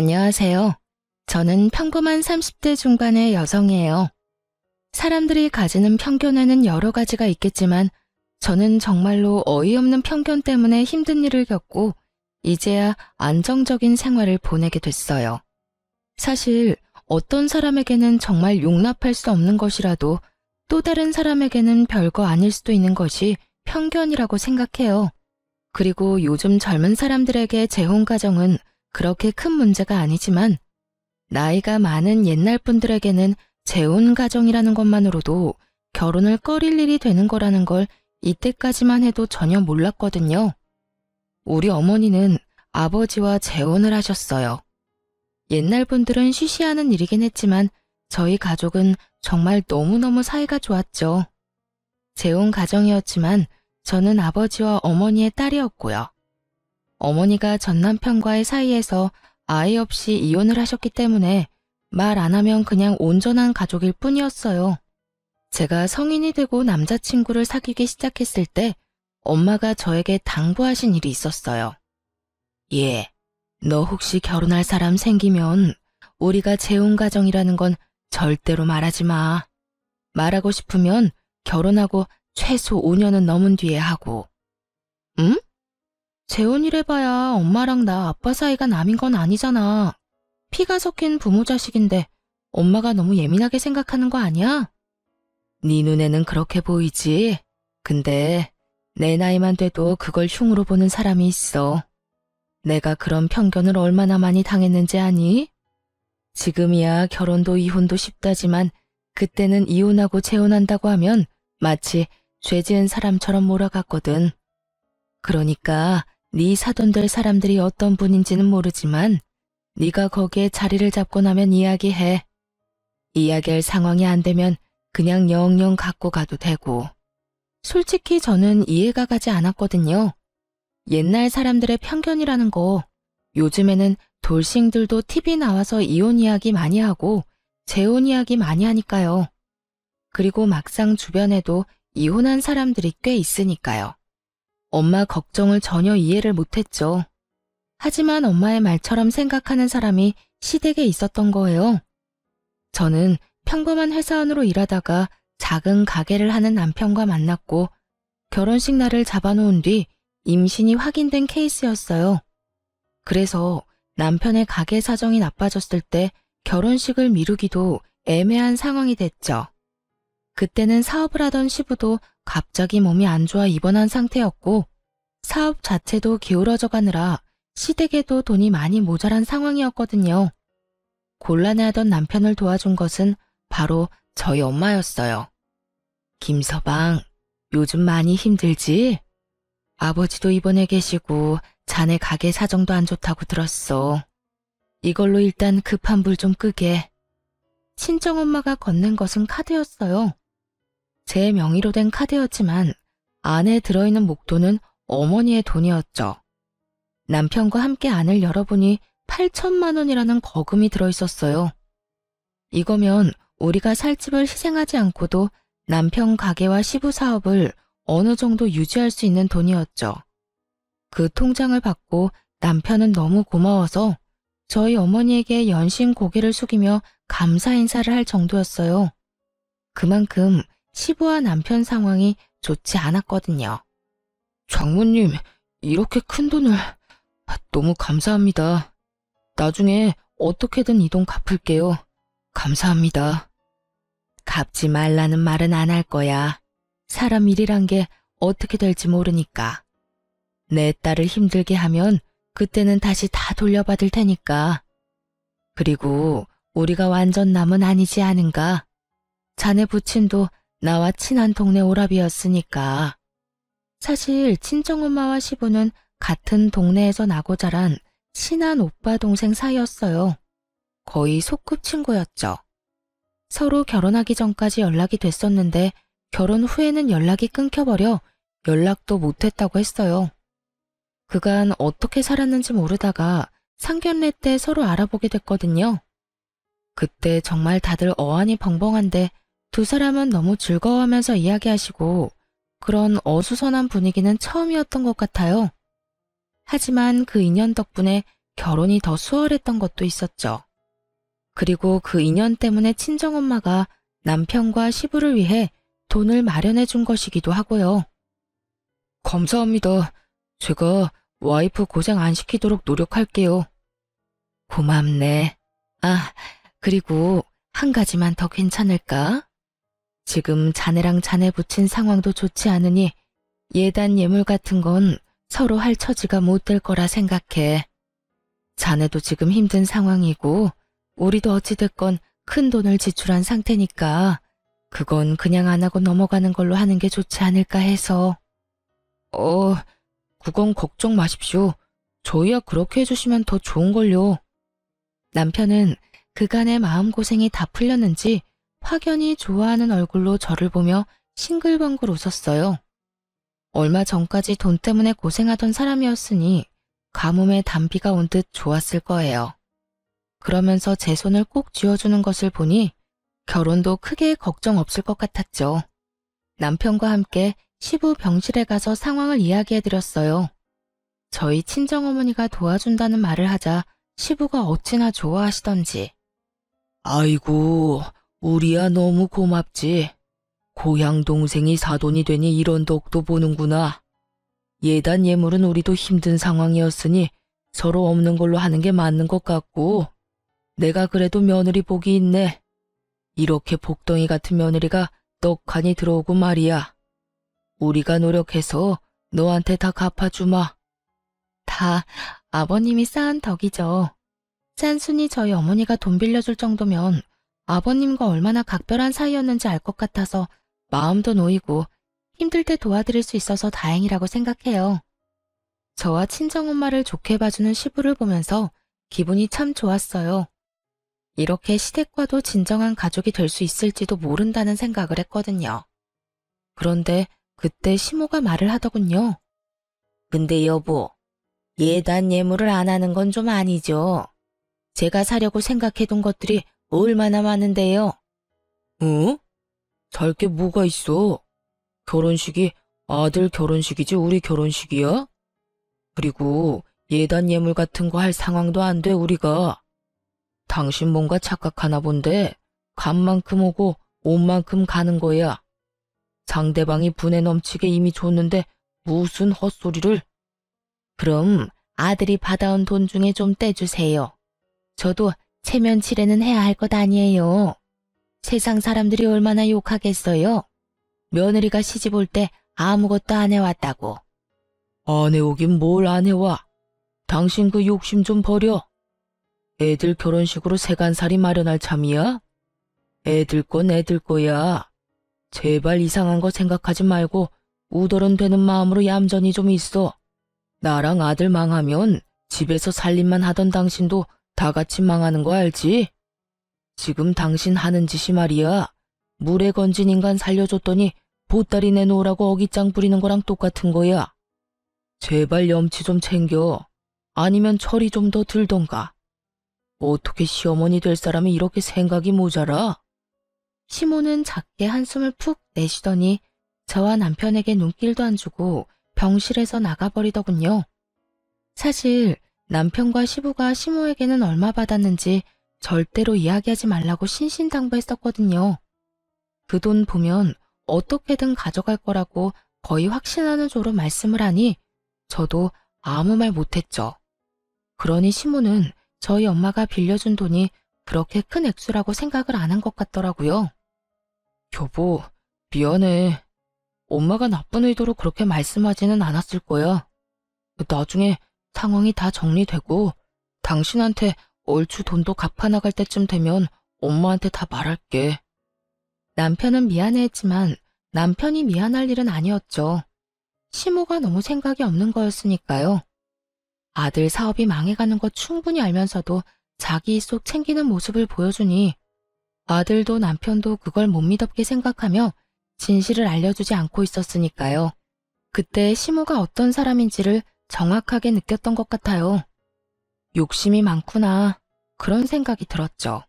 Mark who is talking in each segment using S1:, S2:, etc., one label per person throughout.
S1: 안녕하세요. 저는 평범한 30대 중반의 여성이에요. 사람들이 가지는 편견에는 여러 가지가 있겠지만 저는 정말로 어이없는 편견 때문에 힘든 일을 겪고 이제야 안정적인 생활을 보내게 됐어요. 사실 어떤 사람에게는 정말 용납할 수 없는 것이라도 또 다른 사람에게는 별거 아닐 수도 있는 것이 편견이라고 생각해요. 그리고 요즘 젊은 사람들에게 재혼 가정은 그렇게 큰 문제가 아니지만 나이가 많은 옛날 분들에게는 재혼 가정이라는 것만으로도 결혼을 꺼릴 일이 되는 거라는 걸 이때까지만 해도 전혀 몰랐거든요. 우리 어머니는 아버지와 재혼을 하셨어요. 옛날 분들은 쉬쉬하는 일이긴 했지만 저희 가족은 정말 너무너무 사이가 좋았죠. 재혼 가정이었지만 저는 아버지와 어머니의 딸이었고요. 어머니가 전 남편과의 사이에서 아이 없이 이혼을 하셨기 때문에 말 안 하면 그냥 온전한 가족일 뿐이었어요. 제가 성인이 되고 남자친구를 사귀기 시작했을 때 엄마가 저에게 당부하신 일이 있었어요. 예, 너 혹시 결혼할 사람 생기면 우리가 재혼 가정이라는 건 절대로 말하지 마. 말하고 싶으면 결혼하고 최소 5년은 넘은 뒤에 하고. 응? 재혼이래봐야 엄마랑 나 아빠 사이가 남인 건 아니잖아. 피가 섞인 부모 자식인데 엄마가 너무 예민하게 생각하는 거 아니야? 네 눈에는 그렇게 보이지. 근데 내 나이만 돼도 그걸 흉으로 보는 사람이 있어. 내가 그런 편견을 얼마나 많이 당했는지 아니? 지금이야 결혼도 이혼도 쉽다지만 그때는 이혼하고 재혼한다고 하면 마치 죄 지은 사람처럼 몰아갔거든. 그러니까 네 사돈들 사람들이 어떤 분인지는 모르지만 네가 거기에 자리를 잡고 나면 이야기해. 이야기할 상황이 안 되면 그냥 영영 갖고 가도 되고. 솔직히 저는 이해가 가지 않았거든요. 옛날 사람들의 편견이라는 거 요즘에는 돌싱들도 TV 나와서 이혼 이야기 많이 하고 재혼 이야기 많이 하니까요. 그리고 막상 주변에도 이혼한 사람들이 꽤 있으니까요. 엄마 걱정을 전혀 이해를 못했죠. 하지만 엄마의 말처럼 생각하는 사람이 시댁에 있었던 거예요. 저는 평범한 회사원으로 일하다가 작은 가게를 하는 남편과 만났고 결혼식 날을 잡아놓은 뒤 임신이 확인된 케이스였어요. 그래서 남편의 가게 사정이 나빠졌을 때 결혼식을 미루기도 애매한 상황이 됐죠. 그때는 사업을 하던 시부도 갑자기 몸이 안 좋아 입원한 상태였고 사업 자체도 기울어져 가느라 시댁에도 돈이 많이 모자란 상황이었거든요. 곤란해하던 남편을 도와준 것은 바로 저희 엄마였어요. 김서방, 요즘 많이 힘들지? 아버지도 입원해 계시고 자네 가게 사정도 안 좋다고 들었어. 이걸로 일단 급한 불 좀 끄게. 친정엄마가 건넨 것은 카드였어요. 제 명의로 된 카드였지만 안에 들어있는 목돈은 어머니의 돈이었죠. 남편과 함께 안을 열어보니 8천만 원이라는 거금이 들어있었어요. 이거면 우리가 살 집을 희생하지 않고도 남편 가게와 시부 사업을 어느 정도 유지할 수 있는 돈이었죠. 그 통장을 받고 남편은 너무 고마워서 저희 어머니에게 연신 고개를 숙이며 감사 인사를 할 정도였어요. 그만큼 시부와 남편 상황이 좋지 않았거든요. 장모님, 이렇게 큰 돈을 너무 감사합니다. 나중에 어떻게든 이 돈 갚을게요. 감사합니다. 갚지 말라는 말은 안 할 거야. 사람 일이란 게 어떻게 될지 모르니까. 내 딸을 힘들게 하면 그때는 다시 다 돌려받을 테니까. 그리고 우리가 완전 남은 아니지 않은가? 자네 부친도 나와 친한 동네 오라비였으니까. 사실 친정엄마와 시부는 같은 동네에서 나고 자란 친한 오빠 동생 사이였어요. 거의 소꿉 친구였죠. 서로 결혼하기 전까지 연락이 됐었는데 결혼 후에는 연락이 끊겨버려 연락도 못했다고 했어요. 그간 어떻게 살았는지 모르다가 상견례 때 서로 알아보게 됐거든요. 그때 정말 다들 어안이 벙벙한데 두 사람은 너무 즐거워하면서 이야기하시고 그런 어수선한 분위기는 처음이었던 것 같아요. 하지만 그 인연 덕분에 결혼이 더 수월했던 것도 있었죠. 그리고 그 인연 때문에 친정엄마가 남편과 시부를 위해 돈을 마련해 준 것이기도 하고요. 감사합니다. 제가 와이프 고생 안 시키도록 노력할게요. 고맙네. 아, 그리고 한 가지만 더 괜찮을까? 지금 자네랑 자네 부친 상황도 좋지 않으니 예단 예물 같은 건 서로 할 처지가 못 될 거라 생각해. 자네도 지금 힘든 상황이고 우리도 어찌됐건 큰 돈을 지출한 상태니까 그건 그냥 안 하고 넘어가는 걸로 하는 게 좋지 않을까 해서. 그건 걱정 마십시오. 저희야 그렇게 해주시면 더 좋은걸요. 남편은 그간의 마음고생이 다 풀렸는지 확연히 좋아하는 얼굴로 저를 보며 싱글벙글 웃었어요. 얼마 전까지 돈 때문에 고생하던 사람이었으니 가뭄에 단비가 온 듯 좋았을 거예요. 그러면서 제 손을 꼭 쥐어주는 것을 보니 결혼도 크게 걱정 없을 것 같았죠. 남편과 함께 시부 병실에 가서 상황을 이야기해드렸어요. 저희 친정어머니가 도와준다는 말을 하자 시부가 어찌나 좋아하시던지. 아이고, 우리야 너무 고맙지. 고향 동생이 사돈이 되니 이런 덕도 보는구나. 예단 예물은 우리도 힘든 상황이었으니 서로 없는 걸로 하는 게 맞는 것 같고, 내가 그래도 며느리 복이 있네. 이렇게 복덩이 같은 며느리가 떡하니 들어오고 말이야. 우리가 노력해서 너한테 다 갚아주마. 다 아버님이 쌓은 덕이죠. 짠순이 저희 어머니가 돈 빌려줄 정도면 아버님과 얼마나 각별한 사이였는지 알 것 같아서 마음도 놓이고 힘들 때 도와드릴 수 있어서 다행이라고 생각해요. 저와 친정엄마를 좋게 봐주는 시부를 보면서 기분이 참 좋았어요. 이렇게 시댁과도 진정한 가족이 될 수 있을지도 모른다는 생각을 했거든요. 그런데 그때 시모가 말을 하더군요. 근데 여보, 예단 예물을 안 하는 건 좀 아니죠. 제가 사려고 생각해둔 것들이 얼마나 많은데요. 어? 살 게 뭐가 있어? 결혼식이 아들 결혼식이지 우리 결혼식이야? 그리고 예단 예물 같은 거 할 상황도 안 돼 우리가. 당신 뭔가 착각하나 본데 간 만큼 오고 온 만큼 가는 거야. 상대방이 분에 넘치게 이미 줬는데 무슨 헛소리를. 그럼 아들이 받아온 돈 중에 좀 떼주세요. 저도 체면치레는 해야 할 것 아니에요. 세상 사람들이 얼마나 욕하겠어요. 며느리가 시집 올 때 아무것도 안 해왔다고. 안 해오긴 뭘 안 해와. 당신 그 욕심 좀 버려. 애들 결혼식으로 세간살이 마련할 참이야? 애들 건 애들 거야. 제발 이상한 거 생각하지 말고 우더런 되는 마음으로 얌전히 좀 있어. 나랑 아들 망하면 집에서 살림만 하던 당신도 다 같이 망하는 거 알지? 지금 당신 하는 짓이 말이야. 물에 건진 인간 살려줬더니 보따리 내놓으라고 어깃장 부리는 거랑 똑같은 거야. 제발 염치 좀 챙겨. 아니면 철이 좀 더 들던가. 어떻게 시어머니 될 사람이 이렇게 생각이 모자라? 시모는 작게 한숨을 푹 내쉬더니 저와 남편에게 눈길도 안 주고 병실에서 나가버리더군요. 사실 남편과 시부가 시모에게는 얼마 받았는지 절대로 이야기하지 말라고 신신당부했었거든요. 그 돈 보면 어떻게든 가져갈 거라고 거의 확신하는 조로 말씀을 하니 저도 아무 말 못했죠. 그러니 시모는 저희 엄마가 빌려준 돈이 그렇게 큰 액수라고 생각을 안 한 것 같더라고요. 여보, 미안해. 엄마가 나쁜 의도로 그렇게 말씀하지는 않았을 거야. 나중에 상황이 다 정리되고 당신한테 얼추 돈도 갚아나갈 때쯤 되면 엄마한테 다 말할게. 남편은 미안해했지만 남편이 미안할 일은 아니었죠. 시모가 너무 생각이 없는 거였으니까요. 아들 사업이 망해가는 거 충분히 알면서도 자기 속 챙기는 모습을 보여주니 아들도 남편도 그걸 못 믿었게 생각하며 진실을 알려주지 않고 있었으니까요. 그때 시모가 어떤 사람인지를 정확하게 느꼈던 것 같아요. 욕심이 많구나. 그런 생각이 들었죠.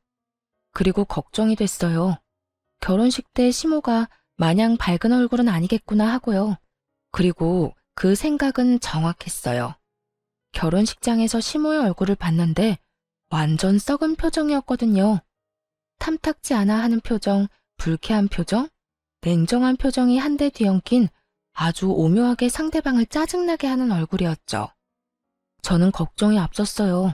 S1: 그리고 걱정이 됐어요. 결혼식 때 시모가 마냥 밝은 얼굴은 아니겠구나 하고요. 그리고 그 생각은 정확했어요. 결혼식장에서 시모의 얼굴을 봤는데 완전 썩은 표정이었거든요. 탐탁지 않아 하는 표정, 불쾌한 표정, 냉정한 표정이 한데 뒤엉킨 아주 오묘하게 상대방을 짜증나게 하는 얼굴이었죠. 저는 걱정이 앞섰어요.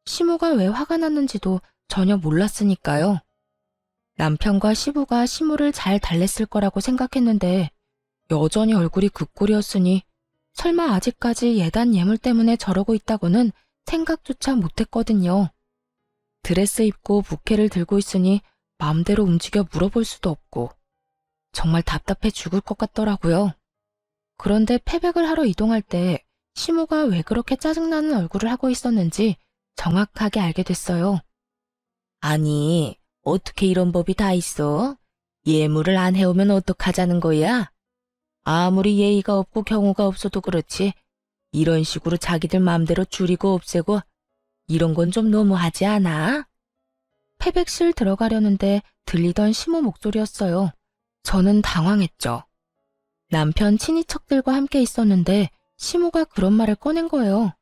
S1: 시모가 왜 화가 났는지도 전혀 몰랐으니까요. 남편과 시부가 시모를 잘 달랬을 거라고 생각했는데 여전히 얼굴이 그 꼴이었으니 설마 아직까지 예단 예물 때문에 저러고 있다고는 생각조차 못했거든요. 드레스 입고 부케를 들고 있으니 마음대로 움직여 물어볼 수도 없고 정말 답답해 죽을 것 같더라고요. 그런데 패백을 하러 이동할 때 시모가 왜 그렇게 짜증나는 얼굴을 하고 있었는지 정확하게 알게 됐어요.
S2: 아니, 어떻게 이런 법이 다 있어? 예물을 안 해오면 어떡하자는 거야? 아무리 예의가 없고 경우가 없어도 그렇지. 이런 식으로 자기들 마음대로 줄이고 없애고 이런 건 좀 너무하지 않아?
S1: 패백실 들어가려는데 들리던 시모 목소리였어요. 저는 당황했죠. 남편 친인척들과 함께 있었는데 시모가 그런 말을 꺼낸 거예요.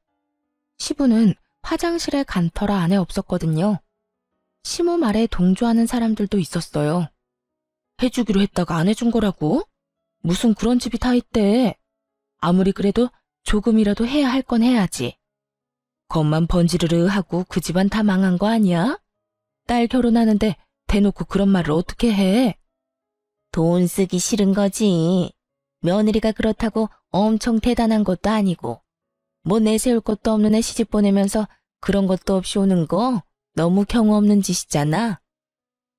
S1: 시부는 화장실에 간 터라 안에 없었거든요. 시모 말에 동조하는 사람들도 있었어요. 해주기로 했다가 안 해준 거라고? 무슨 그런 집이 다 있대. 아무리 그래도 조금이라도 해야 할 건 해야지. 겉만 번지르르 하고 그 집안 다 망한 거 아니야? 딸 결혼하는데 대놓고 그런 말을 어떻게 해?
S2: 돈 쓰기 싫은 거지. 며느리가 그렇다고 엄청 대단한 것도 아니고. 뭐 내세울 것도 없는 애 시집 보내면서 그런 것도 없이 오는 거 너무 경우 없는 짓이잖아.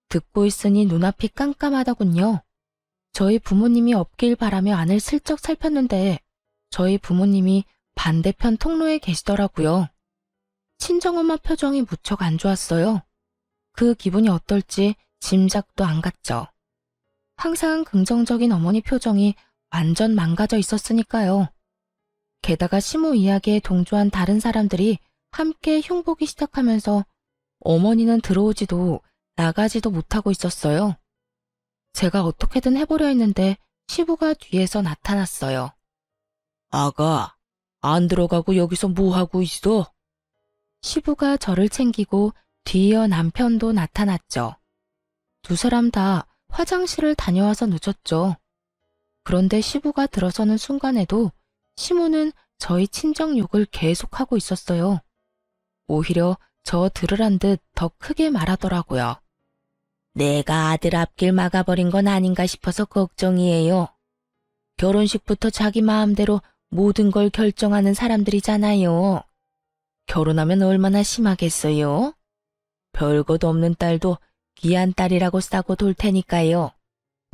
S1: 듣고 있으니 눈앞이 깜깜하더군요. 저희 부모님이 없길 바라며 안을 슬쩍 살폈는데 저희 부모님이 반대편 통로에 계시더라고요. 친정엄마 표정이 무척 안 좋았어요. 그 기분이 어떨지 짐작도 안 갔죠. 항상 긍정적인 어머니 표정이 완전 망가져 있었으니까요. 게다가 시모 이야기에 동조한 다른 사람들이 함께 흉보기 시작하면서 어머니는 들어오지도 나가지도 못하고 있었어요. 제가 어떻게든 해보려 했는데 시부가 뒤에서 나타났어요.
S2: 아가, 안 들어가고 여기서 뭐 하고 있어?
S1: 시부가 저를 챙기고 뒤이어 남편도 나타났죠. 두 사람 다 화장실을 다녀와서 늦었죠. 그런데 시부가 들어서는 순간에도 시모는 저희 친정 욕을 계속하고 있었어요. 오히려 저 들으란 듯 더 크게 말하더라고요.
S2: 내가 아들 앞길 막아버린 건 아닌가 싶어서 걱정이에요. 결혼식부터 자기 마음대로 모든 걸 결정하는 사람들이잖아요. 결혼하면 얼마나 심하겠어요? 별것도 없는 딸도 귀한 딸이라고 싸고 돌 테니까요.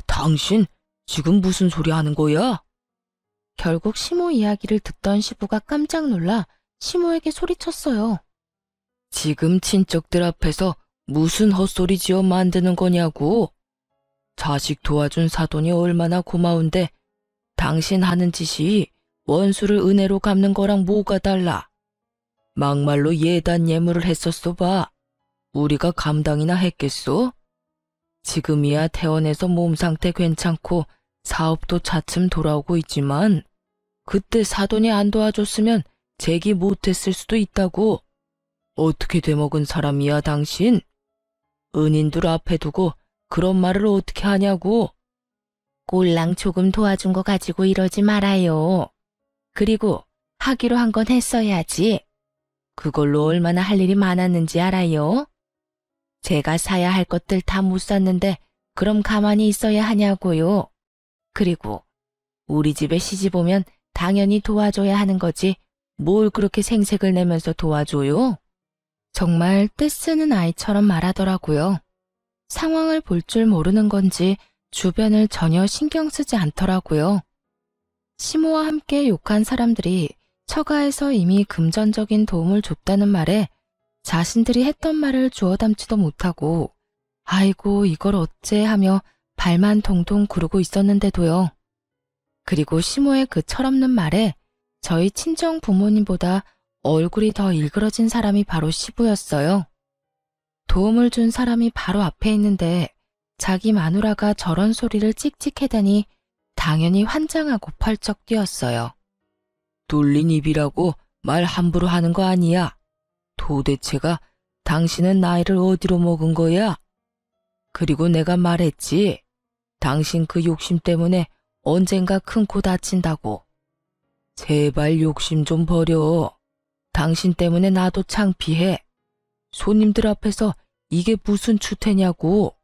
S3: 당신 지금 무슨 소리 하는 거야?
S1: 결국 시모 이야기를 듣던 시부가 깜짝 놀라 시모에게 소리쳤어요.
S3: 지금 친척들 앞에서 무슨 헛소리 지어 만드는 거냐고. 자식 도와준 사돈이 얼마나 고마운데 당신 하는 짓이 원수를 은혜로 갚는 거랑 뭐가 달라. 막말로 예단 예물을 했었어 봐. 우리가 감당이나 했겠소? 지금이야 퇴원해서 몸 상태 괜찮고 사업도 차츰 돌아오고 있지만 그때 사돈이 안 도와줬으면 재기 못했을 수도 있다고. 어떻게 되먹은 사람이야 당신? 은인들 앞에 두고 그런 말을 어떻게 하냐고.
S2: 꼴랑 조금 도와준 거 가지고 이러지 말아요. 그리고 하기로 한 건 했어야지. 그걸로 얼마나 할 일이 많았는지 알아요? 제가 사야 할 것들 다 못 샀는데 그럼 가만히 있어야 하냐고요. 그리고 우리 집에 시집 오면 당연히 도와줘야 하는 거지 뭘 그렇게 생색을 내면서 도와줘요?
S1: 정말 떼쓰는 아이처럼 말하더라고요. 상황을 볼 줄 모르는 건지 주변을 전혀 신경 쓰지 않더라고요. 시모와 함께 욕한 사람들이 처가에서 이미 금전적인 도움을 줬다는 말에 자신들이 했던 말을 주워 담지도 못하고 아이고 이걸 어째 하며 발만 동동 구르고 있었는데도요. 그리고 시모의 그 철없는 말에 저희 친정 부모님보다 얼굴이 더 일그러진 사람이 바로 시부였어요. 도움을 준 사람이 바로 앞에 있는데 자기 마누라가 저런 소리를 찍찍해대니 당연히 환장하고 펄쩍 뛰었어요.
S3: 돌린 입이라고 말 함부로 하는 거 아니야. 도대체가 당신은 나이를 어디로 먹은 거야? 그리고 내가 말했지. 당신 그 욕심 때문에 언젠가 큰 코 다친다고. 제발 욕심 좀 버려. 당신 때문에 나도 창피해. 손님들 앞에서 이게 무슨 추태냐고.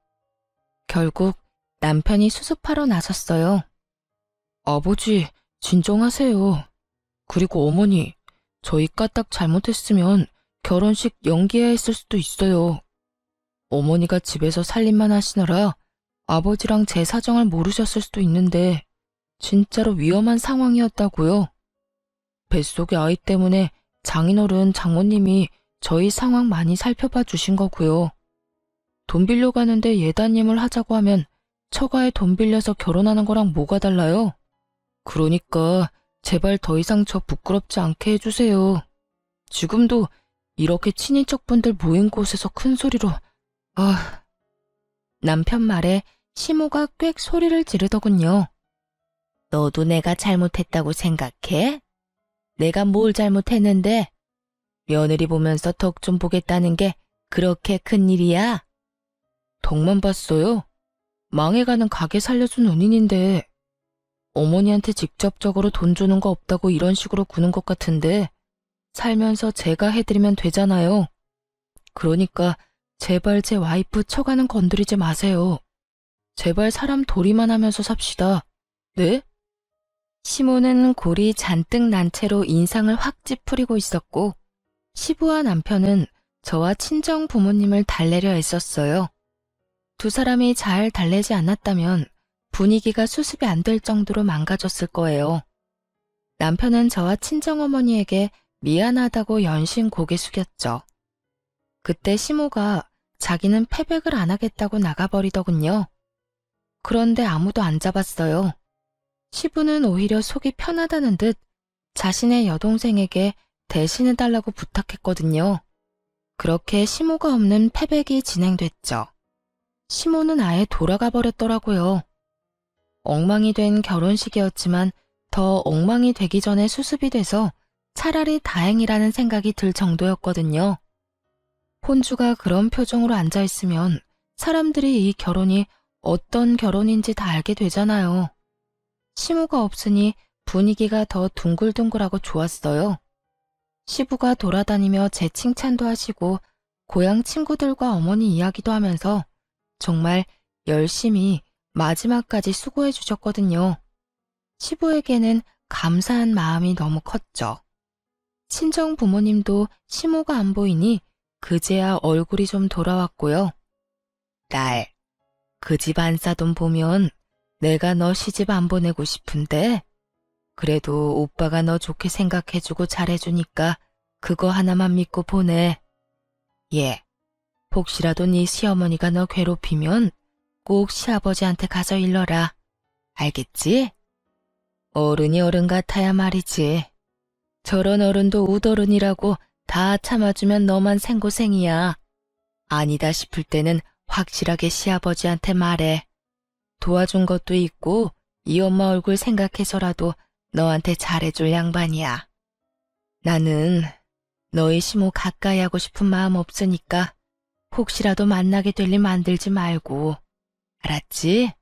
S1: 결국 남편이 수습하러 나섰어요.
S3: 아버지, 진정하세요. 그리고 어머니, 저희 까딱 잘못했으면 결혼식 연기해야 했을 수도 있어요. 어머니가 집에서 살림만 하시느라 아버지랑 제 사정을 모르셨을 수도 있는데 진짜로 위험한 상황이었다고요. 뱃속의 아이 때문에 장인어른 장모님이 저희 상황 많이 살펴봐 주신 거고요. 돈 빌려 가는데 예단님을 하자고 하면 처가에 돈 빌려서 결혼하는 거랑 뭐가 달라요? 그러니까 제발 더 이상 저 부끄럽지 않게 해주세요. 지금도 이렇게 친인척분들 모인 곳에서 큰 소리로
S1: 남편 말에 시모가 꽥 소리를 지르더군요.
S2: 너도 내가 잘못했다고 생각해? 내가 뭘 잘못했는데? 며느리 보면서 덕 좀 보겠다는 게 그렇게 큰 일이야?
S3: 덕만 봤어요? 망해가는 가게 살려준 은인인데 어머니한테 직접적으로 돈 주는 거 없다고 이런 식으로 구는 것 같은데 살면서 제가 해드리면 되잖아요. 그러니까 제발 제 와이프 처가는 건드리지 마세요. 제발 사람 도리만 하면서 삽시다. 네?
S1: 시모는 골이 잔뜩 난 채로 인상을 확 찌푸리고 있었고 시부와 남편은 저와 친정 부모님을 달래려 애썼어요. 두 사람이 잘 달래지 않았다면 분위기가 수습이 안 될 정도로 망가졌을 거예요. 남편은 저와 친정어머니에게 미안하다고 연신 고개 숙였죠. 그때 시모가 자기는 패백을 안 하겠다고 나가버리더군요. 그런데 아무도 안 잡았어요. 시부는 오히려 속이 편하다는 듯 자신의 여동생에게 대신해달라고 부탁했거든요. 그렇게 시모가 없는 패백이 진행됐죠. 시모는 아예 돌아가 버렸더라고요. 엉망이 된 결혼식이었지만 더 엉망이 되기 전에 수습이 돼서 차라리 다행이라는 생각이 들 정도였거든요. 혼주가 그런 표정으로 앉아있으면 사람들이 이 결혼이 어떤 결혼인지 다 알게 되잖아요. 시모가 없으니 분위기가 더 둥글둥글하고 좋았어요. 시부가 돌아다니며 제 칭찬도 하시고 고향 친구들과 어머니 이야기도 하면서 정말 열심히 마지막까지 수고해 주셨거든요. 시부에게는 감사한 마음이 너무 컸죠. 친정 부모님도 시모가 안 보이니 그제야 얼굴이 좀 돌아왔고요.
S2: 딸, 그 집 안 싸돈 보면 내가 너 시집 안 보내고 싶은데 그래도 오빠가 너 좋게 생각해주고 잘해주니까 그거 하나만 믿고 보내. 예, 혹시라도 네 시어머니가 너 괴롭히면 꼭 시아버지한테 가서 일러라. 알겠지? 어른이 어른 같아야 말이지. 저런 어른도 우더른이라고 다 참아주면 너만 생고생이야. 아니다 싶을 때는 확실하게 시아버지한테 말해. 도와준 것도 있고 이 엄마 얼굴 생각해서라도 너한테 잘해줄 양반이야. 나는 너희 시모 가까이 하고 싶은 마음 없으니까 혹시라도 만나게 될 일 만들지 말고. 알았지?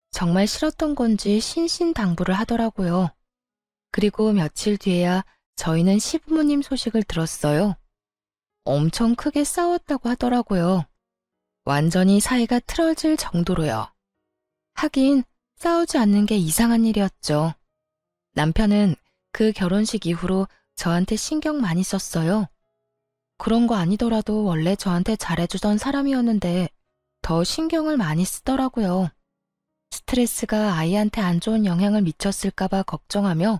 S1: 정말 싫었던 건지 신신당부를 하더라고요. 그리고 며칠 뒤에야 저희는 시부모님 소식을 들었어요. 엄청 크게 싸웠다고 하더라고요. 완전히 사이가 틀어질 정도로요. 하긴 싸우지 않는 게 이상한 일이었죠. 남편은 그 결혼식 이후로 저한테 신경 많이 썼어요. 그런 거 아니더라도 원래 저한테 잘해주던 사람이었는데 더 신경을 많이 쓰더라고요. 스트레스가 아이한테 안 좋은 영향을 미쳤을까봐 걱정하며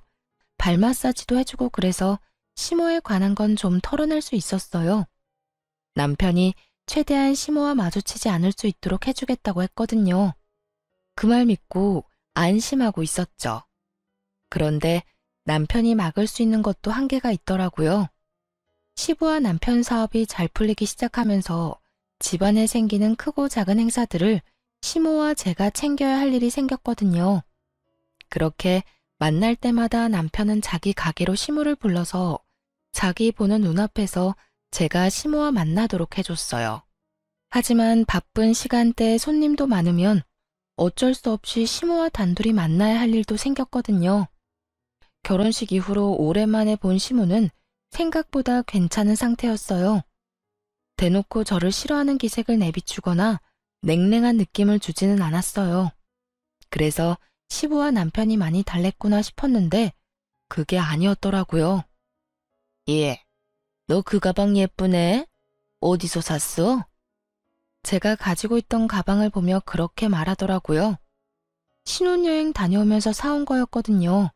S1: 발 마사지도 해주고 그래서 시모에 관한 건 좀 털어낼 수 있었어요. 남편이 최대한 시모와 마주치지 않을 수 있도록 해주겠다고 했거든요. 그 말 믿고 안심하고 있었죠. 그런데 남편이 막을 수 있는 것도 한계가 있더라고요. 시부와 남편 사업이 잘 풀리기 시작하면서 집안에 생기는 크고 작은 행사들을 시모와 제가 챙겨야 할 일이 생겼거든요. 그렇게 만날 때마다 남편은 자기 가게로 시모를 불러서 자기 보는 눈앞에서 제가 시모와 만나도록 해줬어요. 하지만 바쁜 시간대에 손님도 많으면 어쩔 수 없이 시모와 단둘이 만나야 할 일도 생겼거든요. 결혼식 이후로 오랜만에 본 시모는 생각보다 괜찮은 상태였어요. 대놓고 저를 싫어하는 기색을 내비추거나 냉랭한 느낌을 주지는 않았어요. 그래서 시부와 남편이 많이 달랬구나 싶었는데 그게 아니었더라고요.
S2: 예, 너 그 가방 예쁘네? 어디서 샀어?
S1: 제가 가지고 있던 가방을 보며 그렇게 말하더라고요. 신혼여행 다녀오면서 사온 거였거든요.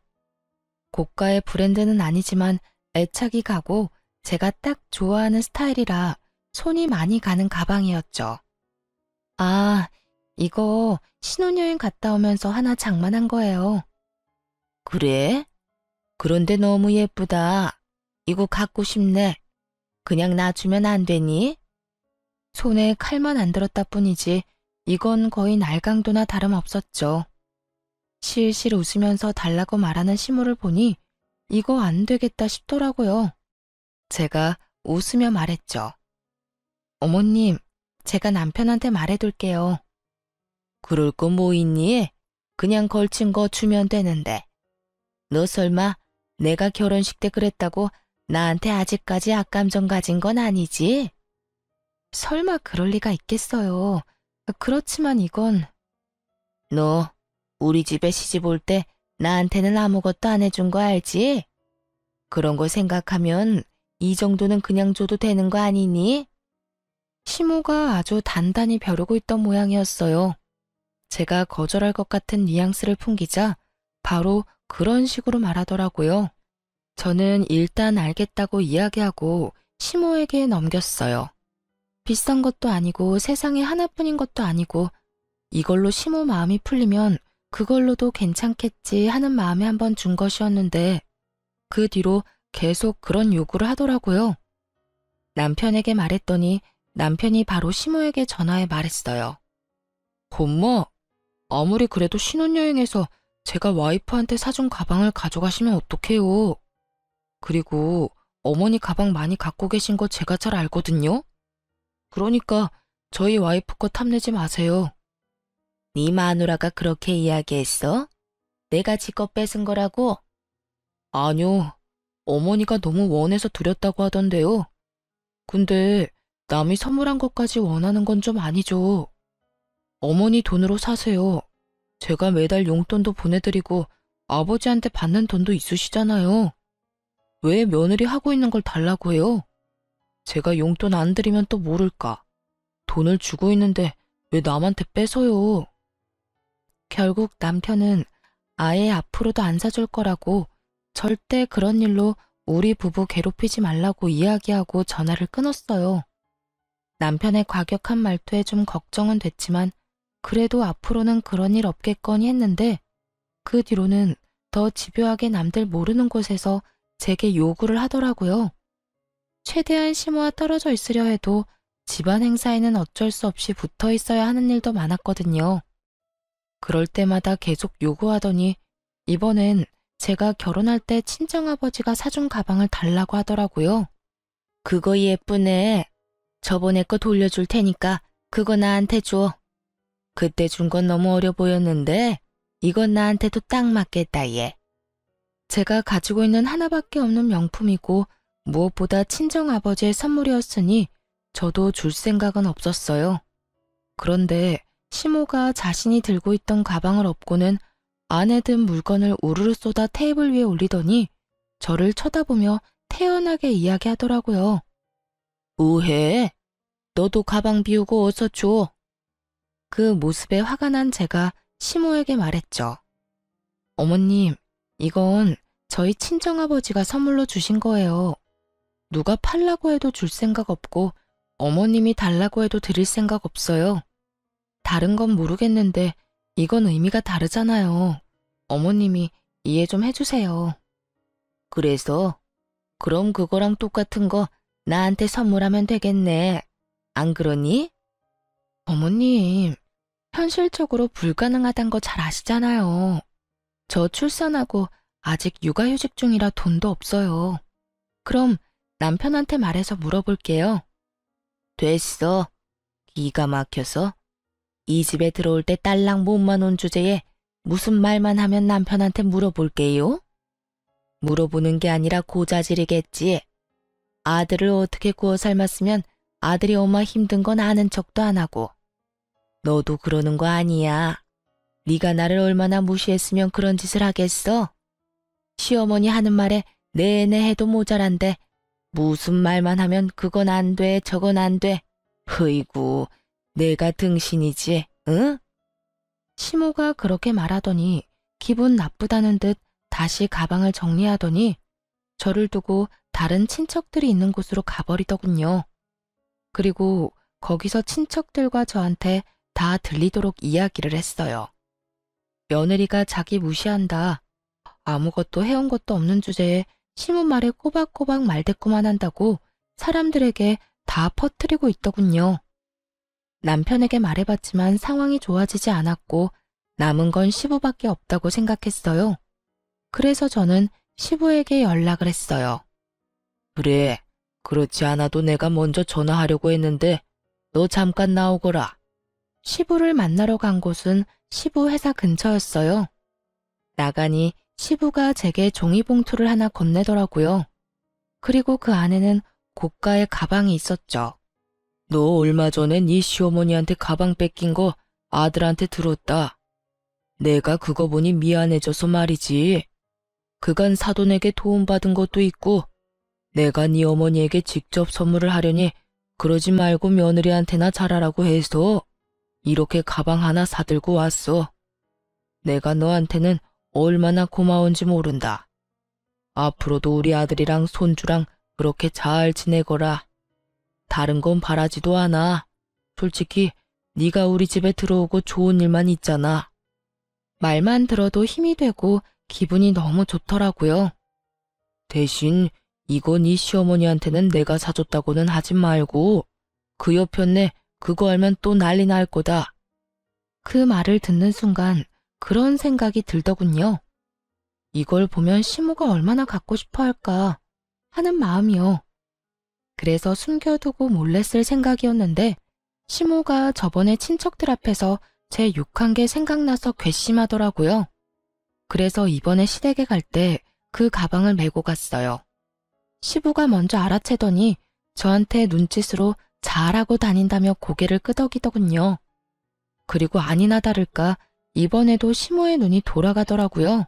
S1: 고가의 브랜드는 아니지만 애착이 가고 제가 딱 좋아하는 스타일이라 손이 많이 가는 가방이었죠. 아, 이거 신혼여행 갔다 오면서 하나 장만한 거예요.
S2: 그래? 그런데 너무 예쁘다. 이거 갖고 싶네. 그냥 놔주면 안 되니?
S1: 손에 칼만 안 들었다 뿐이지 이건 거의 날강도나 다름없었죠. 실실 웃으면서 달라고 말하는 시모를 보니 이거 안 되겠다 싶더라고요. 제가 웃으며 말했죠. 어머님, 제가 남편한테 말해둘게요.
S2: 그럴 거 뭐 있니? 그냥 걸친 거 주면 되는데. 너 설마 내가 결혼식 때 그랬다고 나한테 아직까지 악감정 가진 건 아니지?
S1: 설마 그럴 리가 있겠어요. 그렇지만 이건
S2: 너 우리 집에 시집 올 때 나한테는 아무것도 안 해준 거 알지? 그런 거 생각하면 이 정도는 그냥 줘도 되는 거 아니니?
S1: 시모가 아주 단단히 벼르고 있던 모양이었어요. 제가 거절할 것 같은 뉘앙스를 풍기자 바로 그런 식으로 말하더라고요. 저는 일단 알겠다고 이야기하고 시모에게 넘겼어요. 비싼 것도 아니고 세상에 하나뿐인 것도 아니고 이걸로 시모 마음이 풀리면 그걸로도 괜찮겠지 하는 마음에 한번 준 것이었는데 그 뒤로 계속 그런 요구를 하더라고요. 남편에게 말했더니 남편이 바로 시모에게 전화해 말했어요. 엄마, 아무리 그래도 신혼여행에서 제가 와이프한테 사준 가방을 가져가시면 어떡해요. 그리고 어머니 가방 많이 갖고 계신 거 제가 잘 알거든요. 그러니까 저희 와이프 거 탐내지 마세요.
S2: 네 마누라가 그렇게 이야기했어? 내가 지껏 뺏은 거라고?
S1: 아니요. 어머니가 너무 원해서 드렸다고 하던데요. 근데 남이 선물한 것까지 원하는 건 좀 아니죠. 어머니 돈으로 사세요. 제가 매달 용돈도 보내드리고 아버지한테 받는 돈도 있으시잖아요. 왜 며느리 하고 있는 걸 달라고 해요? 제가 용돈 안 드리면 또 모를까. 돈을 주고 있는데 왜 남한테 뺏어요? 결국 남편은 아예 앞으로도 안 사줄 거라고 절대 그런 일로 우리 부부 괴롭히지 말라고 이야기하고 전화를 끊었어요. 남편의 과격한 말투에 좀 걱정은 됐지만 그래도 앞으로는 그런 일 없겠거니 했는데 그 뒤로는 더 집요하게 남들 모르는 곳에서 제게 요구를 하더라고요. 최대한 시모와 떨어져 있으려 해도 집안 행사에는 어쩔 수 없이 붙어 있어야 하는 일도 많았거든요. 그럴 때마다 계속 요구하더니 이번엔 제가 결혼할 때 친정아버지가 사준 가방을 달라고 하더라고요.
S2: 그거 예쁘네. 저번에 거 돌려줄 테니까 그거 나한테 줘. 그때 준 건 너무 어려 보였는데 이건 나한테도 딱 맞겠다 얘.
S1: 제가 가지고 있는 하나밖에 없는 명품이고 무엇보다 친정아버지의 선물이었으니 저도 줄 생각은 없었어요. 그런데 시모가 자신이 들고 있던 가방을 업고는 안에 든 물건을 우르르 쏟아 테이블 위에 올리더니 저를 쳐다보며 태연하게 이야기하더라고요.
S2: 뭐해? 너도 가방 비우고 어서 줘.
S1: 그 모습에 화가 난 제가 시모에게 말했죠. 어머님, 이건 저희 친정아버지가 선물로 주신 거예요. 누가 팔라고 해도 줄 생각 없고 어머님이 달라고 해도 드릴 생각 없어요. 다른 건 모르겠는데 이건 의미가 다르잖아요. 어머님이 이해 좀 해주세요.
S2: 그래서? 그럼 그거랑 똑같은 거 나한테 선물하면 되겠네. 안 그러니?
S1: 어머님, 현실적으로 불가능하단 거 잘 아시잖아요. 저 출산하고 아직 육아휴직 중이라 돈도 없어요. 그럼 남편한테 말해서 물어볼게요.
S2: 됐어. 기가 막혀서. 이 집에 들어올 때 딸랑 몸만 온 주제에 무슨 말만 하면 남편한테 물어볼게요? 물어보는 게 아니라 고자질이겠지. 아들을 어떻게 구워 삶았으면 아들이 엄마 힘든 건 아는 척도 안 하고. 너도 그러는 거 아니야. 네가 나를 얼마나 무시했으면 그런 짓을 하겠어? 시어머니 하는 말에 내내 해도 모자란데 무슨 말만 하면 그건 안 돼, 저건 안 돼. 흐이구, 내가 등신이지, 응?
S1: 시모가 그렇게 말하더니 기분 나쁘다는 듯 다시 가방을 정리하더니 저를 두고 다른 친척들이 있는 곳으로 가버리더군요. 그리고 거기서 친척들과 저한테 다 들리도록 이야기를 했어요. 며느리가 자기 무시한다. 아무것도 해온 것도 없는 주제에 시모 말에 꼬박꼬박 말대꾸만 한다고 사람들에게 다 퍼뜨리고 있더군요. 남편에게 말해봤지만 상황이 좋아지지 않았고 남은 건 시부밖에 없다고 생각했어요. 그래서 저는 시부에게 연락을 했어요.
S3: 그래, 그렇지 않아도 내가 먼저 전화하려고 했는데 너 잠깐 나오거라.
S1: 시부를 만나러 간 곳은 시부 회사 근처였어요. 나가니 시부가 제게 종이봉투를 하나 건네더라고요. 그리고 그 안에는 고가의 가방이 있었죠.
S3: 너 얼마 전에 네 시어머니한테 가방 뺏긴 거 아들한테 들었다. 내가 그거 보니 미안해져서 말이지. 그간 사돈에게 도움받은 것도 있고 내가 네 어머니에게 직접 선물을 하려니 그러지 말고 며느리한테나 잘하라고 해서 이렇게 가방 하나 사들고 왔어. 내가 너한테는 얼마나 고마운지 모른다. 앞으로도 우리 아들이랑 손주랑 그렇게 잘 지내거라. 다른 건 바라지도 않아. 솔직히 네가 우리 집에 들어오고 좋은 일만 있잖아.
S1: 말만 들어도 힘이 되고 기분이 너무 좋더라고요.
S3: 대신 이거 네 시어머니한테는 내가 사줬다고는 하지 말고 그 옆편네 그거 알면 또 난리 날 거다.
S1: 그 말을 듣는 순간 그런 생각이 들더군요. 이걸 보면 시모가 얼마나 갖고 싶어 할까 하는 마음이요. 그래서 숨겨두고 몰래 쓸 생각이었는데 시모가 저번에 친척들 앞에서 제 욕한 게 생각나서 괘씸하더라고요. 그래서 이번에 시댁에 갈 때 그 가방을 메고 갔어요. 시부가 먼저 알아채더니 저한테 눈짓으로 잘하고 다닌다며 고개를 끄덕이더군요. 그리고 아니나 다를까 이번에도 시모의 눈이 돌아가더라고요.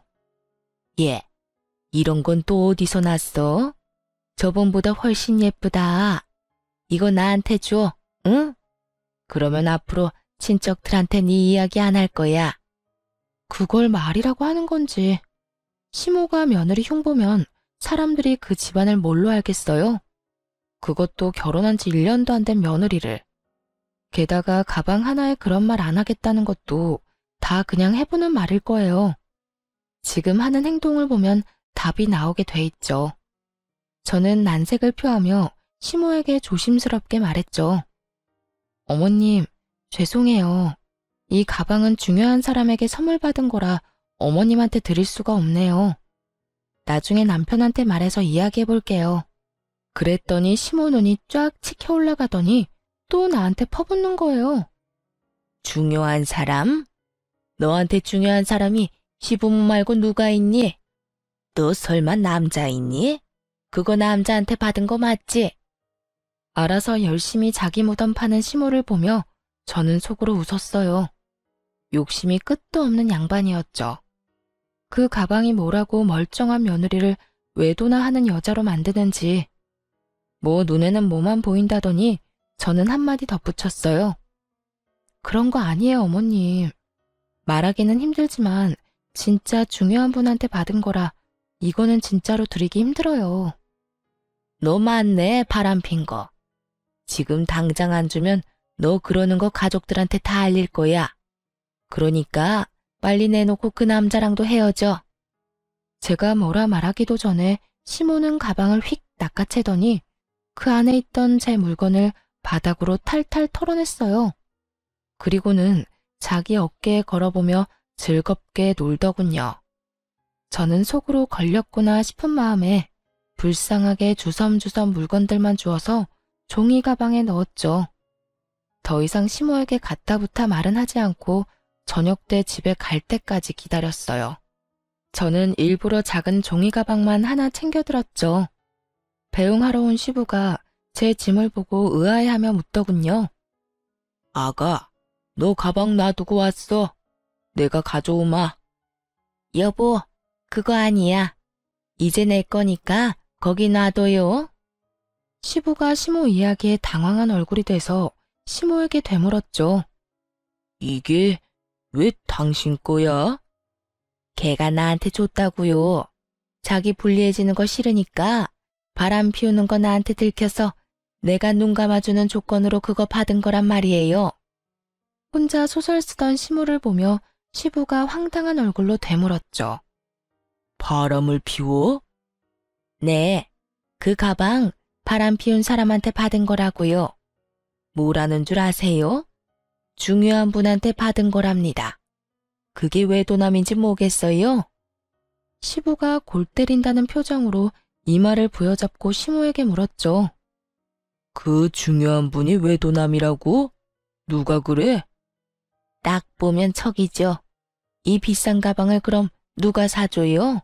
S2: 예, 이런 건 또 어디서 났어? 저번보다 훨씬 예쁘다. 이거 나한테 줘, 응? 그러면 앞으로 친척들한테 네 이야기 안 할 거야.
S1: 그걸 말이라고 하는 건지. 시모가 며느리 흉보면 사람들이 그 집안을 뭘로 알겠어요? 그것도 결혼한 지 1년도 안 된 며느리를. 게다가 가방 하나에 그런 말 안 하겠다는 것도 다 그냥 해보는 말일 거예요. 지금 하는 행동을 보면 답이 나오게 돼 있죠. 저는 난색을 표하며 시모에게 조심스럽게 말했죠. 어머님, 죄송해요. 이 가방은 중요한 사람에게 선물 받은 거라 어머님한테 드릴 수가 없네요. 나중에 남편한테 말해서 이야기해 볼게요. 그랬더니 시모 눈이 쫙 치켜 올라가더니 또 나한테 퍼붓는 거예요.
S2: 중요한 사람? 너한테 중요한 사람이 시부모 말고 누가 있니? 너 설마 남자 있니? 그거 남자한테 받은 거 맞지?
S1: 알아서 열심히 자기 무덤 파는 시모를 보며 저는 속으로 웃었어요. 욕심이 끝도 없는 양반이었죠. 그 가방이 뭐라고 멀쩡한 며느리를 외도나 하는 여자로 만드는지. 뭐 눈에는 뭐만 보인다더니 저는 한마디 덧붙였어요. 그런 거 아니에요, 어머님. 말하기는 힘들지만 진짜 중요한 분한테 받은 거라 이거는 진짜로 드리기 힘들어요.
S2: 너 맞네, 바람핀 거. 지금 당장 안 주면 너 그러는 거 가족들한테 다 알릴 거야. 그러니까 빨리 내놓고 그 남자랑도 헤어져.
S1: 제가 뭐라 말하기도 전에 시모는 가방을 휙 낚아채더니 그 안에 있던 제 물건을 바닥으로 탈탈 털어냈어요. 그리고는 자기 어깨에 걸어보며 즐겁게 놀더군요. 저는 속으로 걸렸구나 싶은 마음에 불쌍하게 주섬주섬 물건들만 주워서 종이 가방에 넣었죠. 더 이상 시모에게 갖다부타 말은 하지 않고 저녁 때 집에 갈 때까지 기다렸어요. 저는 일부러 작은 종이 가방만 하나 챙겨들었죠. 배웅하러 온 시부가 제 짐을 보고 의아해하며 묻더군요.
S3: 아가, 너 가방 놔두고 왔어. 내가 가져오마.
S2: 여보, 그거 아니야. 이제 내 거니까 거기 놔둬요.
S1: 시부가 시모 이야기에 당황한 얼굴이 돼서 시모에게 되물었죠.
S3: 이게 왜 당신 거야?
S2: 걔가 나한테 줬다고요. 자기 불리해지는 거 싫으니까 바람 피우는 거 나한테 들켜서 내가 눈 감아주는 조건으로 그거 받은 거란 말이에요.
S1: 혼자 소설 쓰던 시모를 보며 시부가 황당한 얼굴로 되물었죠.
S3: 바람을 피워?
S2: 네, 그 가방 바람 피운 사람한테 받은 거라고요. 뭐라는 줄 아세요? 중요한 분한테 받은 거랍니다. 그게 왜 도남인지 뭐겠어요?
S1: 시부가 골 때린다는 표정으로 이마를 부여잡고 시모에게 물었죠.
S3: 그 중요한 분이 외도남이라고? 누가 그래?
S2: 딱 보면 척이죠. 이 비싼 가방을 그럼 누가 사줘요?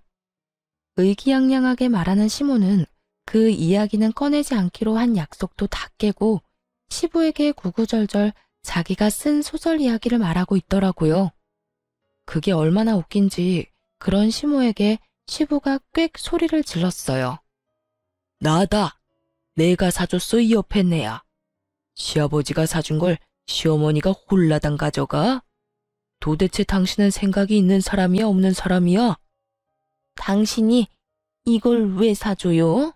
S1: 의기양양하게 말하는 시모는 그 이야기는 꺼내지 않기로 한 약속도 다 깨고 시부에게 구구절절 자기가 쓴 소설 이야기를 말하고 있더라고요. 그게 얼마나 웃긴지 그런 시모에게 시부가 꽥 소리를 질렀어요.
S3: 나다. 내가 사줬어, 이 옆에 내야. 시아버지가 사준 걸 시어머니가 홀라당 가져가? 도대체 당신은 생각이 있는 사람이야, 없는 사람이야?
S2: 당신이 이걸 왜 사줘요?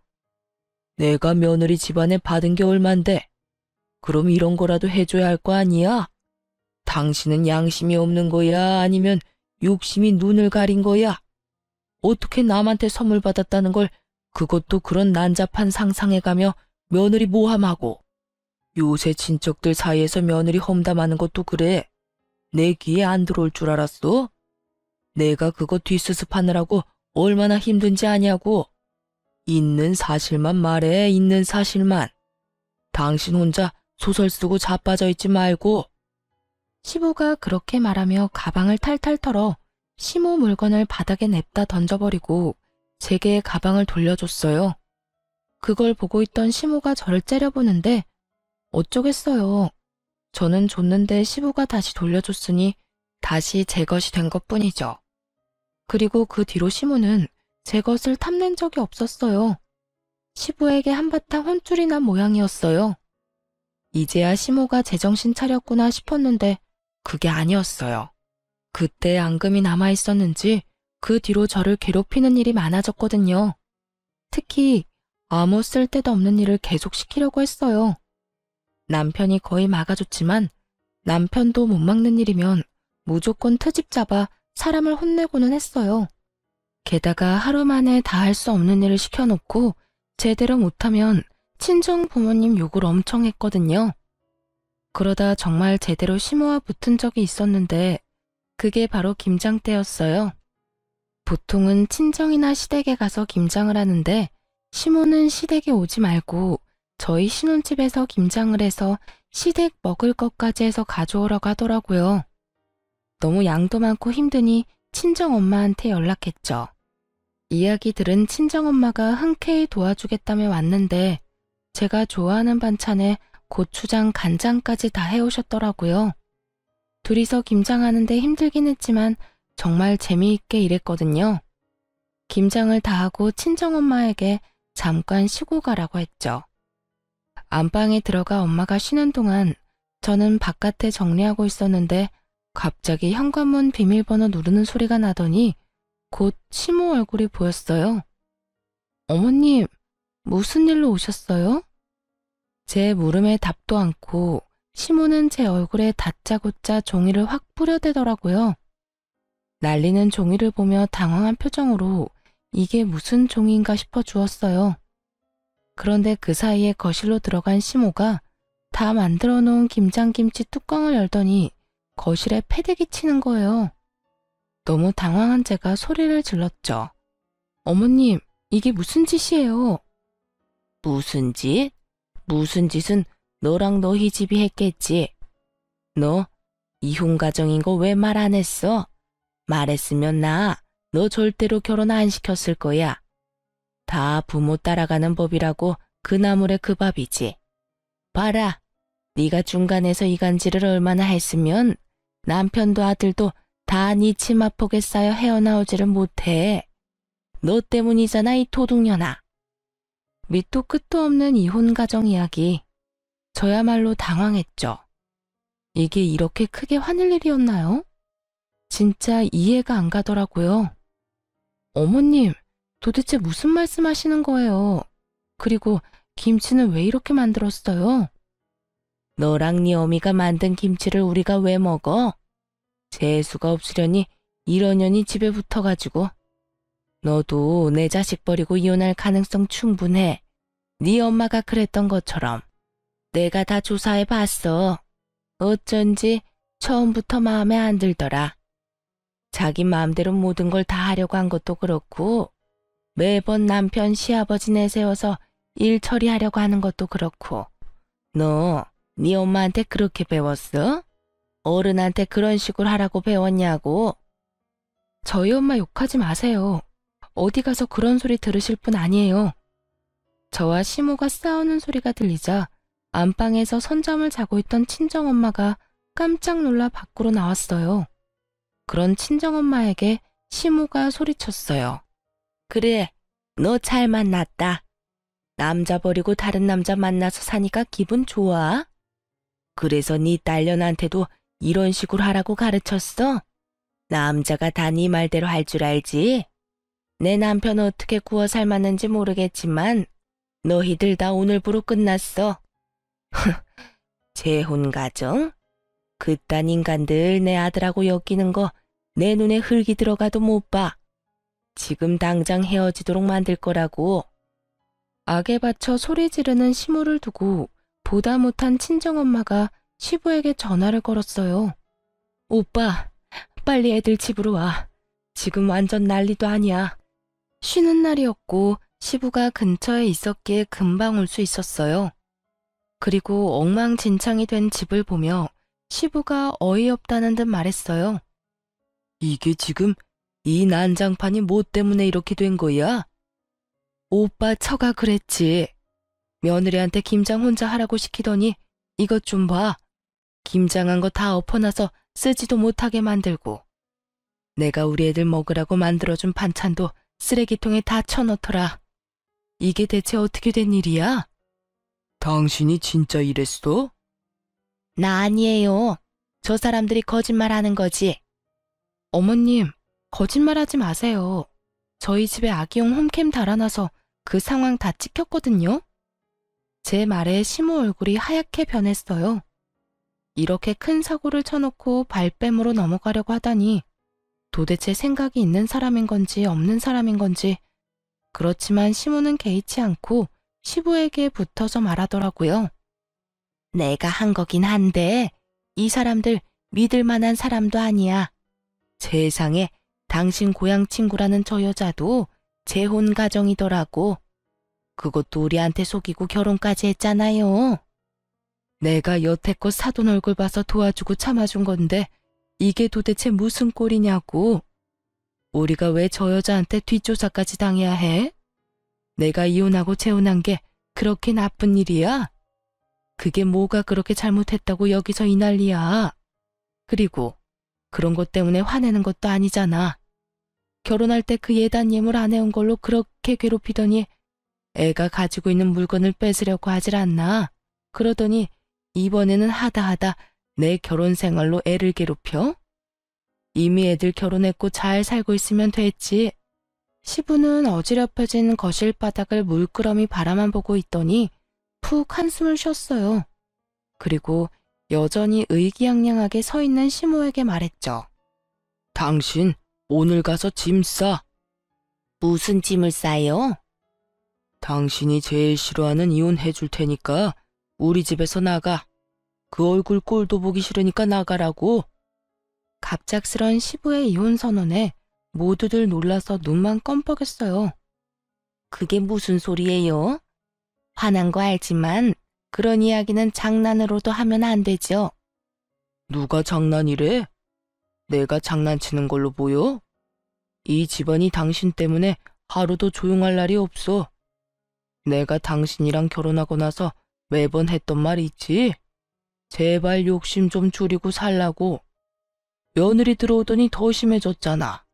S3: 내가 며느리 집안에 받은 게 얼만데? 그럼 이런 거라도 해줘야 할 거 아니야? 당신은 양심이 없는 거야? 아니면 욕심이 눈을 가린 거야? 어떻게 남한테 선물 받았다는 걸 그것도 그런 난잡한 상상해가며 며느리 모함하고 요새 친척들 사이에서 며느리 험담하는 것도 그래. 내 귀에 안 들어올 줄 알았어? 내가 그거 뒷수습하느라고 얼마나 힘든지 아냐고. 있는 사실만 말해, 있는 사실만. 당신 혼자 소설 쓰고 자빠져 있지 말고.
S1: 시부가 그렇게 말하며 가방을 탈탈 털어 시모 물건을 바닥에 냅다 던져버리고 제게 가방을 돌려줬어요. 그걸 보고 있던 시모가 저를 째려보는데 어쩌겠어요. 저는 줬는데 시부가 다시 돌려줬으니 다시 제 것이 된 것뿐이죠. 그리고 그 뒤로 시모는 제 것을 탐낸 적이 없었어요. 시부에게 한바탕 혼쭐이 난 모양이었어요. 이제야 시모가 제정신 차렸구나 싶었는데 그게 아니었어요. 그때 앙금이 남아있었는지 그 뒤로 저를 괴롭히는 일이 많아졌거든요. 특히 아무 쓸데도 없는 일을 계속 시키려고 했어요. 남편이 거의 막아줬지만 남편도 못 막는 일이면 무조건 트집 잡아 사람을 혼내고는 했어요. 게다가 하루 만에 다 할 수 없는 일을 시켜놓고 제대로 못하면 친정 부모님 욕을 엄청 했거든요. 그러다 정말 제대로 시모와 붙은 적이 있었는데 그게 바로 김장 때였어요. 보통은 친정이나 시댁에 가서 김장을 하는데 시모는 시댁에 오지 말고 저희 신혼집에서 김장을 해서 시댁 먹을 것까지 해서 가져오라고 하더라고요. 너무 양도 많고 힘드니 친정엄마한테 연락했죠. 이야기 들은 친정엄마가 흔쾌히 도와주겠다며 왔는데 제가 좋아하는 반찬에 고추장, 간장까지 다 해오셨더라고요. 둘이서 김장하는데 힘들긴 했지만 정말 재미있게 일했거든요. 김장을 다 하고 친정엄마에게 잠깐 쉬고 가라고 했죠. 안방에 들어가 엄마가 쉬는 동안 저는 바깥에 정리하고 있었는데 갑자기 현관문 비밀번호 누르는 소리가 나더니 곧 시모 얼굴이 보였어요. 어머님, 무슨 일로 오셨어요? 제 물음에 답도 않고 시모는 제 얼굴에 다짜고짜 종이를 확 뿌려대더라고요. 날리는 종이를 보며 당황한 표정으로 이게 무슨 종이인가 싶어 주었어요. 그런데 그 사이에 거실로 들어간 시모가 다 만들어 놓은 김장김치 뚜껑을 열더니 거실에 패대기 치는 거예요. 너무 당황한 제가 소리를 질렀죠. 어머님, 이게 무슨 짓이에요?
S2: 무슨 짓? 무슨 짓은 너랑 너 희집이 했겠지. 너 이혼 가정인 거 왜 말 안 했어? 말했으면 나 너 절대로 결혼 안 시켰을 거야. 다 부모 따라가는 법이라고 그 나물에 그 밥이지. 봐라, 네가 중간에서 이간질을 얼마나 했으면 남편도 아들도 다 네 치마폭에 쌓여 헤어나오지를 못해. 너 때문이잖아, 이 도둑년아.
S1: 밑도 끝도 없는 이혼 가정 이야기. 저야말로 당황했죠. 이게 이렇게 크게 화낼 일이었나요? 진짜 이해가 안 가더라고요. 어머님, 도대체 무슨 말씀하시는 거예요? 그리고 김치는 왜 이렇게 만들었어요?
S2: 너랑 네 어미가 만든 김치를 우리가 왜 먹어? 재수가 없으려니 이런 년이 집에 붙어가지고. 너도 내 자식 버리고 이혼할 가능성 충분해. 네 엄마가 그랬던 것처럼. 내가 다 조사해 봤어. 어쩐지 처음부터 마음에 안 들더라. 자기 마음대로 모든 걸 다 하려고 한 것도 그렇고, 매번 남편 시아버지 내세워서 일 처리하려고 하는 것도 그렇고. 너 네 엄마한테 그렇게 배웠어? 어른한테 그런 식으로 하라고 배웠냐고?
S1: 저희 엄마 욕하지 마세요. 어디 가서 그런 소리 들으실 분 아니에요. 저와 시모가 싸우는 소리가 들리자 안방에서 선잠을 자고 있던 친정엄마가 깜짝 놀라 밖으로 나왔어요. 그런 친정엄마에게 시모가 소리쳤어요.
S2: 그래, 너 잘 만났다. 남자 버리고 다른 남자 만나서 사니까 기분 좋아? 그래서 네 딸년한테도 이런 식으로 하라고 가르쳤어? 남자가 다 네 말대로 할 줄 알지? 내 남편 어떻게 구워 삶았는지 모르겠지만 너희들 다 오늘부로 끝났어. 재혼 가정? 그딴 인간들 내 아들하고 엮이는 거 내 눈에 흙이 들어가도 못 봐. 지금 당장 헤어지도록 만들 거라고.
S1: 악에 받쳐 소리 지르는 시모를 두고 보다 못한 친정엄마가 시부에게 전화를 걸었어요. 오빠, 빨리 애들 집으로 와. 지금 완전 난리도 아니야. 쉬는 날이었고 시부가 근처에 있었기에 금방 올 수 있었어요. 그리고 엉망진창이 된 집을 보며 시부가 어이없다는 듯 말했어요.
S3: 이게 지금 이 난장판이 뭐 때문에 이렇게 된 거야?
S1: 오빠 처가 그랬지. 며느리한테 김장 혼자 하라고 시키더니 이것 좀 봐. 김장한 거 다 엎어놔서 쓰지도 못하게 만들고. 내가 우리 애들 먹으라고 만들어준 반찬도 쓰레기통에 다 쳐넣더라. 이게 대체 어떻게 된 일이야?
S3: 당신이 진짜 이랬어?
S2: 나 아니에요. 저 사람들이 거짓말하는 거지.
S1: 어머님, 거짓말하지 마세요. 저희 집에 아기용 홈캠 달아놔서 그 상황 다 찍혔거든요. 제 말에 시모 얼굴이 하얗게 변했어요. 이렇게 큰 사고를 쳐놓고 발뺌으로 넘어가려고 하다니 도대체 생각이 있는 사람인 건지 없는 사람인 건지. 그렇지만 시모는 개의치 않고 시부에게 붙어서 말하더라고요.
S2: 내가 한 거긴 한데 이 사람들 믿을 만한 사람도 아니야. 세상에 당신 고향 친구라는 저 여자도 재혼 가정이더라고. 그것도 우리한테 속이고 결혼까지 했잖아요.
S1: 내가 여태껏 사돈 얼굴 봐서 도와주고 참아준 건데 이게 도대체 무슨 꼴이냐고. 우리가 왜 저 여자한테 뒷조사까지 당해야 해? 내가 이혼하고 재혼한 게 그렇게 나쁜 일이야? 그게 뭐가 그렇게 잘못했다고 여기서 이 난리야. 그리고 그런 것 때문에 화내는 것도 아니잖아. 결혼할 때 그 예단 예물 안 해온 걸로 그렇게 괴롭히더니 애가 가지고 있는 물건을 뺏으려고 하질 않나. 그러더니 이번에는 하다 내 결혼 생활로 애를 괴롭혀? 이미 애들 결혼했고 잘 살고 있으면 됐지. 시부는 어지럽혀진 거실 바닥을 물끄러미 바라만 보고 있더니 푹 한숨을 쉬었어요. 그리고 여전히 의기양양하게 서 있는 시모에게 말했죠.
S3: 당신 오늘 가서 짐 싸.
S2: 무슨 짐을 싸요?
S3: 당신이 제일 싫어하는 이혼해 줄 테니까 우리 집에서 나가. 그 얼굴 꼴도 보기 싫으니까 나가라고.
S1: 갑작스런 시부의 이혼 선언에 모두들 놀라서 눈만 껌뻑였어요.
S2: 그게 무슨 소리예요? 화난 거 알지만 그런 이야기는 장난으로도 하면 안 되죠.
S3: 누가 장난이래? 내가 장난치는 걸로 보여? 이 집안이 당신 때문에 하루도 조용할 날이 없어. 내가 당신이랑 결혼하고 나서 매번 했던 말 있지? 제발 욕심 좀 줄이고 살라고. 며느리 들어오더니 더 심해졌잖아.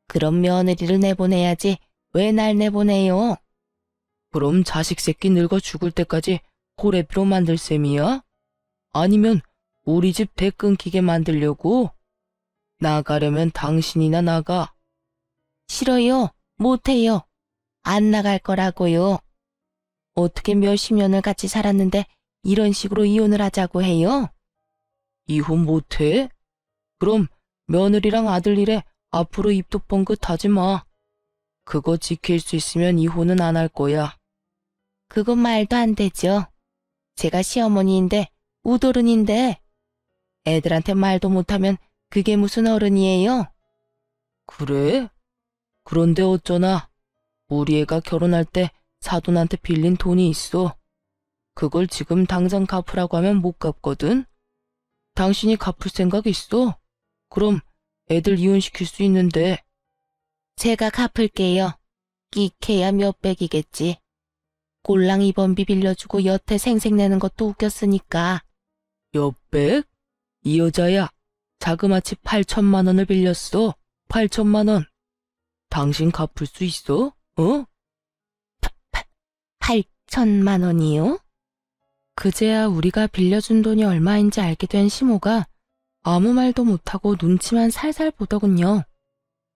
S2: 그럼 며느리를 내보내야지 왜 날 내보내요?
S3: 그럼 자식 새끼 늙어 죽을 때까지 호래비로 만들 셈이야? 아니면 우리 집 배 끊기게 만들려고? 나가려면 당신이나 나가.
S2: 싫어요. 못해요. 안 나갈 거라고요. 어떻게 몇십 년을 같이 살았는데 이런 식으로 이혼을 하자고 해요?
S3: 이혼 못해? 그럼 며느리랑 아들 일에 앞으로 입도 뻥긋 하지 마. 그거 지킬 수 있으면 이혼은 안 할 거야.
S2: 그건 말도 안 되죠. 제가 시어머니인데 우도른인데 애들한테 말도 못하면 그게 무슨 어른이에요?
S3: 그래? 그런데 어쩌나 우리 애가 결혼할 때 사돈한테 빌린 돈이 있어. 그걸 지금 당장 갚으라고 하면 못 갚거든. 당신이 갚을 생각 있어? 그럼 애들 이혼시킬 수 있는데.
S2: 제가 갚을게요. 끼케야 몇백이겠지. 꼴랑 입원비 빌려주고 여태 생색내는 것도 웃겼으니까.
S3: 몇백? 이 여자야, 자그마치 8천만 원을 빌렸어. 8천만 원. 당신 갚을 수 있어? 어?
S2: 8천만 원이요?
S1: 그제야 우리가 빌려준 돈이 얼마인지 알게 된 시모가 아무 말도 못하고 눈치만 살살 보더군요.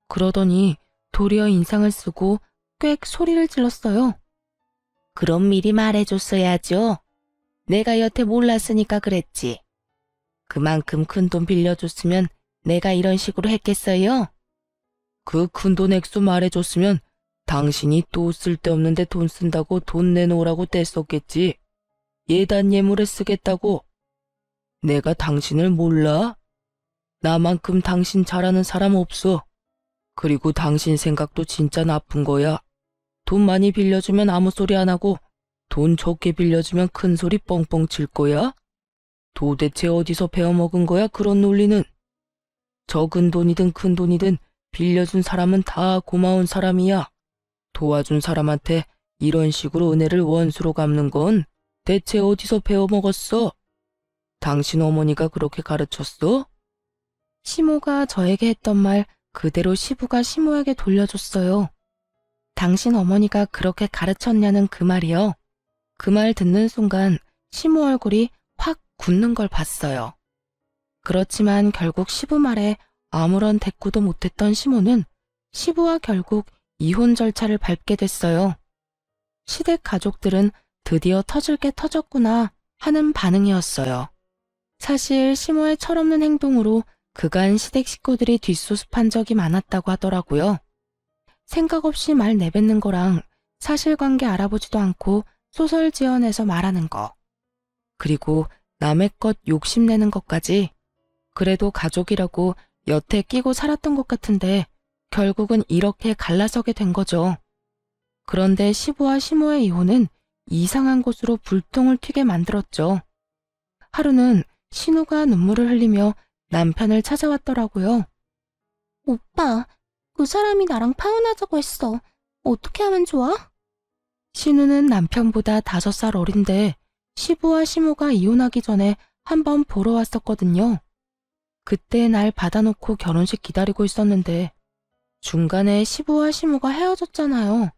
S1: 그러더니 도리어 인상을 쓰고 꽥 소리를 질렀어요.
S2: 그럼 미리 말해줬어야죠. 내가 여태 몰랐으니까 그랬지. 그만큼 큰 돈 빌려줬으면 내가 이런 식으로 했겠어요?
S3: 그 큰돈 액수 말해줬으면 당신이 또 쓸데없는데 돈 쓴다고 돈 내놓으라고 떼썼겠지. 예단 예물에 쓰겠다고. 내가 당신을 몰라? 나만큼 당신 잘하는 사람 없어. 그리고 당신 생각도 진짜 나쁜 거야. 돈 많이 빌려주면 아무 소리 안 하고 돈 적게 빌려주면 큰 소리 뻥뻥 칠 거야? 도대체 어디서 배워먹은 거야 그런 논리는? 적은 돈이든 큰 돈이든 빌려준 사람은 다 고마운 사람이야. 도와준 사람한테 이런 식으로 은혜를 원수로 갚는 건 대체 어디서 배워먹었어? 당신 어머니가 그렇게 가르쳤어?
S1: 시모가 저에게 했던 말 그대로 시부가 시모에게 돌려줬어요. 당신 어머니가 그렇게 가르쳤냐는 그 말이요. 그 말 듣는 순간 시모 얼굴이 확 굳는 걸 봤어요. 그렇지만 결국 시부 말에 아무런 대꾸도 못했던 시모는 시부와 결국 이혼 절차를 밟게 됐어요. 시댁 가족들은 드디어 터질 게 터졌구나 하는 반응이었어요. 사실 시모의 철없는 행동으로 그간 시댁 식구들이 뒷수습한 적이 많았다고 하더라고요. 생각 없이 말 내뱉는 거랑 사실관계 알아보지도 않고 소설 지어내서 말하는 거. 그리고 남의 것 욕심내는 것까지. 그래도 가족이라고 여태 끼고 살았던 것 같은데 결국은 이렇게 갈라서게 된 거죠. 그런데 시부와 시모의 이혼은 이상한 곳으로 불똥을 튀게 만들었죠. 하루는 신우가 눈물을 흘리며 남편을 찾아왔더라고요.
S4: 오빠, 그 사람이 나랑 파혼하자고 했어. 어떻게 하면 좋아?
S1: 신우는 남편보다 5살 어린데 시부와 시모가 이혼하기 전에 한번 보러 왔었거든요. 그때 날 받아놓고 결혼식 기다리고 있었는데 중간에 시부와 시모가 헤어졌잖아요.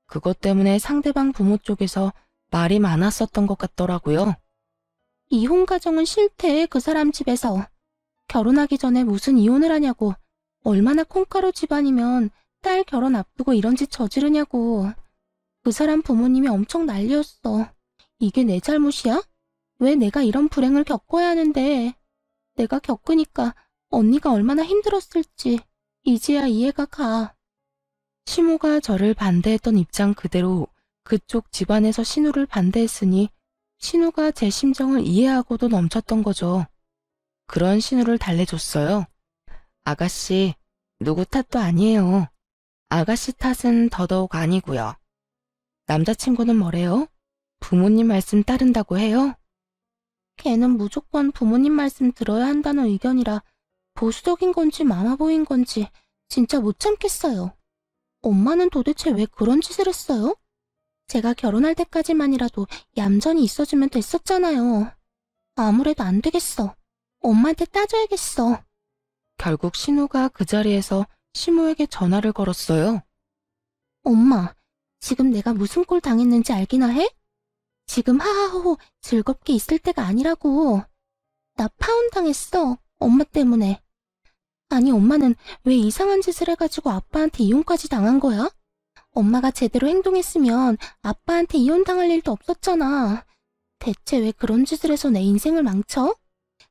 S1: 그것 때문에 상대방 부모 쪽에서 말이 많았었던 것 같더라고요.
S4: 이혼 가정은 싫대, 그 사람 집에서. 결혼하기 전에 무슨 이혼을 하냐고. 얼마나 콩가루 집안이면 딸 결혼 앞두고 이런 짓 저지르냐고. 그 사람 부모님이 엄청 난리였어. 이게 내 잘못이야? 왜 내가 이런 불행을 겪어야 하는데. 내가 겪으니까 언니가 얼마나 힘들었을지 이제야 이해가 가.
S1: 시모가 저를 반대했던 입장 그대로 그쪽 집안에서 신우를 반대했으니 신우가 제 심정을 이해하고도 넘쳤던 거죠. 그런 신호를 달래줬어요. 아가씨, 누구 탓도 아니에요. 아가씨 탓은 더더욱 아니고요. 남자친구는 뭐래요? 부모님 말씀 따른다고 해요?
S4: 걔는 무조건 부모님 말씀 들어야 한다는 의견이라 보수적인 건지 마마보이인 건지 진짜 못 참겠어요. 엄마는 도대체 왜 그런 짓을 했어요? 제가 결혼할 때까지만이라도 얌전히 있어주면 됐었잖아요. 아무래도 안 되겠어. 엄마한테 따져야겠어.
S1: 결국 신우가 그 자리에서 시모에게 전화를 걸었어요.
S4: 엄마, 지금 내가 무슨 꼴 당했는지 알기나 해? 지금 하하호호 즐겁게 있을 때가 아니라고. 나 파혼당했어. 엄마 때문에. 아니, 엄마는 왜 이상한 짓을 해가지고 아빠한테 이혼까지 당한 거야? 엄마가 제대로 행동했으면 아빠한테 이혼당할 일도 없었잖아. 대체 왜 그런 짓을 해서 내 인생을 망쳐?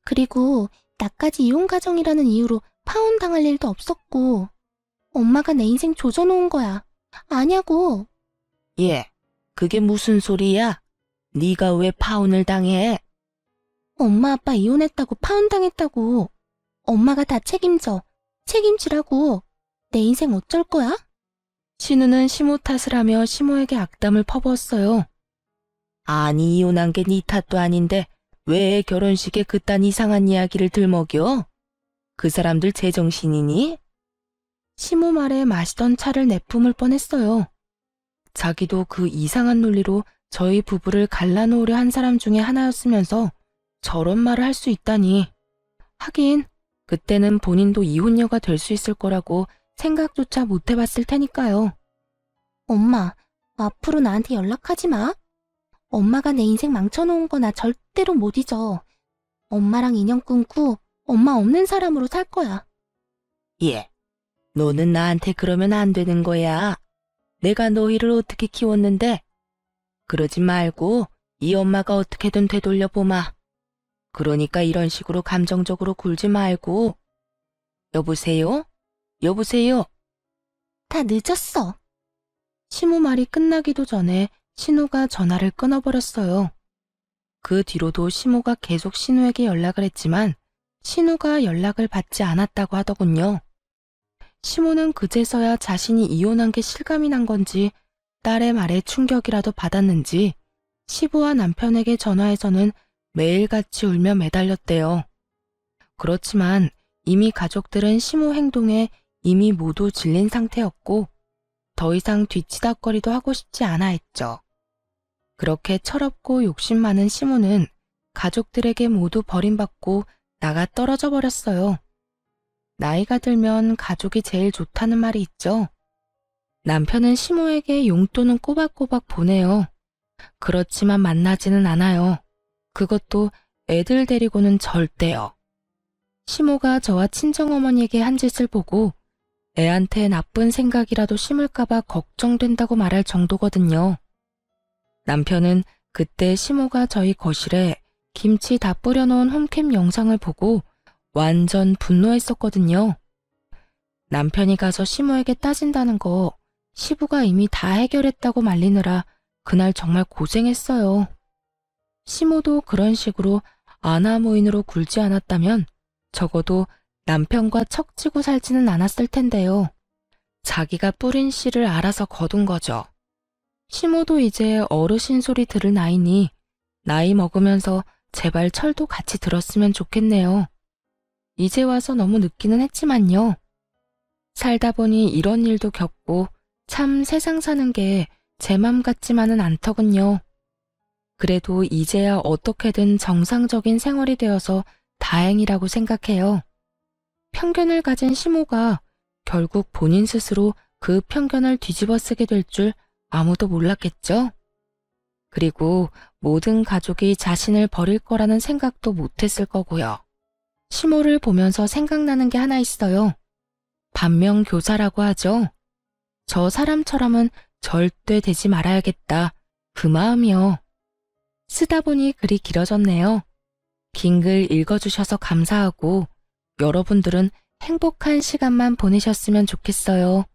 S4: 그리고 나까지 이혼 가정이라는 이유로 파혼당할 일도 없었고. 엄마가 내 인생 조져놓은 거야. 아냐고.
S2: 예, 그게 무슨 소리야? 네가 왜 파혼을 당해?
S4: 엄마 아빠 이혼했다고 파혼당했다고. 엄마가 다 책임져. 책임지라고. 내 인생 어쩔 거야?
S1: 신우는 시모 탓을 하며 시모에게 악담을 퍼부었어요.
S2: 아니, 이혼한 게 네 탓도 아닌데 왜 결혼식에 그딴 이상한 이야기를 들먹여? 그 사람들 제정신이니?
S1: 시모 말에 마시던 차를 내뿜을 뻔했어요. 자기도 그 이상한 논리로 저희 부부를 갈라놓으려 한 사람 중에 하나였으면서 저런 말을 할 수 있다니. 하긴 그때는 본인도 이혼녀가 될 수 있을 거라고 생각조차 못 해봤을 테니까요.
S4: 엄마, 앞으로 나한테 연락하지 마. 엄마가 내 인생 망쳐놓은 거 나 절대로 못 잊어. 엄마랑 인연 끊고 엄마 없는 사람으로 살 거야.
S2: 예, 너는 나한테 그러면 안 되는 거야. 내가 너희를 어떻게 키웠는데? 그러지 말고 이 엄마가 어떻게든 되돌려보마. 그러니까 이런 식으로 감정적으로 굴지 말고. 여보세요? 여보세요?
S4: 다 늦었어.
S1: 시모 말이 끝나기도 전에 신우가 전화를 끊어버렸어요. 그 뒤로도 시모가 계속 신우에게 연락을 했지만 신우가 연락을 받지 않았다고 하더군요. 시모는 그제서야 자신이 이혼한 게 실감이 난 건지 딸의 말에 충격이라도 받았는지 시부와 남편에게 전화해서는 매일같이 울며 매달렸대요. 그렇지만 이미 가족들은 시모 행동에 이미 모두 질린 상태였고 더 이상 뒤치다거리도 하고 싶지 않아 했죠. 그렇게 철없고 욕심 많은 시모는 가족들에게 모두 버림받고 나가 떨어져 버렸어요. 나이가 들면 가족이 제일 좋다는 말이 있죠. 남편은 시모에게 용돈은 꼬박꼬박 보내요. 그렇지만 만나지는 않아요. 그것도 애들 데리고는 절대요. 시모가 저와 친정어머니에게 한 짓을 보고 애한테 나쁜 생각이라도 심을까봐 걱정된다고 말할 정도거든요. 남편은 그때 시모가 저희 거실에 김치 다 뿌려놓은 홈캠 영상을 보고 완전 분노했었거든요. 남편이 가서 시모에게 따진다는 거 시부가 이미 다 해결했다고 말리느라 그날 정말 고생했어요. 시모도 그런 식으로 아나무인으로 굴지 않았다면 적어도 남편과 척지고 살지는 않았을 텐데요. 자기가 뿌린 씨를 알아서 거둔 거죠. 시모도 이제 어르신 소리 들을 나이니 나이 먹으면서 제발 철도 같이 들었으면 좋겠네요. 이제 와서 너무 늦기는 했지만요. 살다 보니 이런 일도 겪고 참 세상 사는 게 제 맘 같지만은 않더군요. 그래도 이제야 어떻게든 정상적인 생활이 되어서 다행이라고 생각해요. 편견을 가진 시모가 결국 본인 스스로 그 편견을 뒤집어 쓰게 될 줄 아무도 몰랐겠죠? 그리고 모든 가족이 자신을 버릴 거라는 생각도 못했을 거고요. 시모를 보면서 생각나는 게 하나 있어요. 반면교사라고 하죠. 저 사람처럼은 절대 되지 말아야겠다. 그 마음이요. 쓰다 보니 글이 길어졌네요. 긴 글 읽어주셔서 감사하고 여러분들은 행복한 시간만 보내셨으면 좋겠어요.